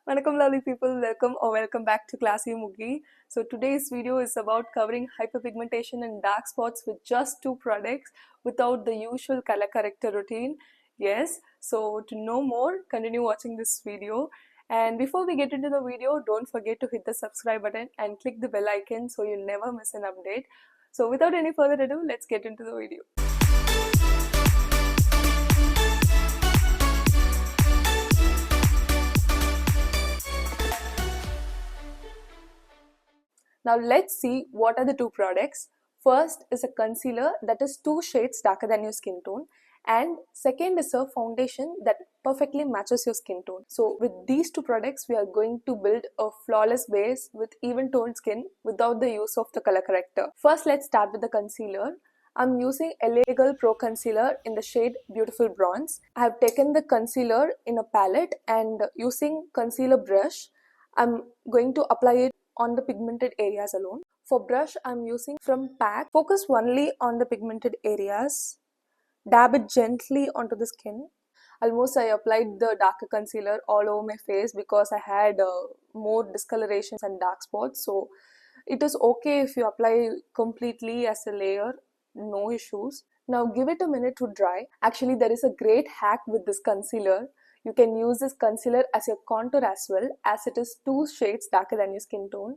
Vanakkam lovely people, welcome back to Classy Mugi. So today's video is about covering hyperpigmentation and dark spots with just two products without the usual color corrector routine. Yes, so to know more, continue watching this video. And before we get into the video, don't forget to hit the subscribe button and click the bell icon so you never miss an update. So without any further ado, let's get into the video. Now let's see what are the two products. First is a concealer that is 2 shades darker than your skin tone, and second is a foundation that perfectly matches your skin tone. So with these two products we are going to build a flawless base with even toned skin without the use of the color corrector. First let's start with the concealer. I'm using LA Girl Pro Concealer in the shade Beautiful Bronze. I have taken the concealer in a palette and using concealer brush, I'm going to apply it on the pigmented areas alone. For brush, I'm using from PAC. Focus only on the pigmented areas. Dab it gently onto the skin. Almost I applied the darker concealer all over my face because I had more discolorations and dark spots. So it is okay if you apply completely as a layer, no issues. Now give it a minute to dry. Actually, there is a great hack with this concealer. You can use this concealer as your contour as well, as it is 2 shades darker than your skin tone.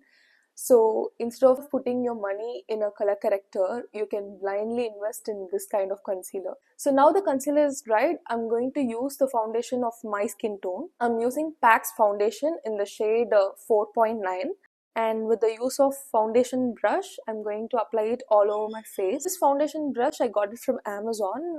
So instead of putting your money in a color corrector, you can blindly invest in this kind of concealer. So now the concealer is dried, I'm going to use the foundation of my skin tone. I'm using PAC's foundation in the shade 4.9. And with the use of foundation brush, I'm going to apply it all over my face. This foundation brush, I got it from Amazon.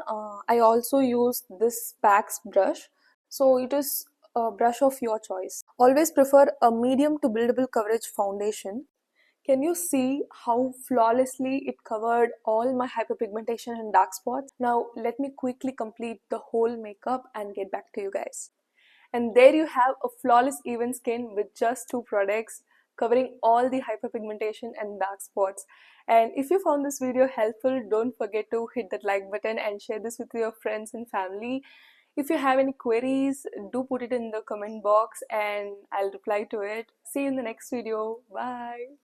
I also used this PAC's brush. So it is a brush of your choice. Always prefer a medium to buildable coverage foundation. Can you see how flawlessly it covered all my hyperpigmentation and dark spots? Now let me quickly complete the whole makeup and get back to you guys. And there you have a flawless even skin with just two products covering all the hyperpigmentation and dark spots. And if you found this video helpful, don't forget to hit that like button and share this with your friends and family. If you have any queries, do put it in the comment box and I'll reply to it. See you in the next video. Bye.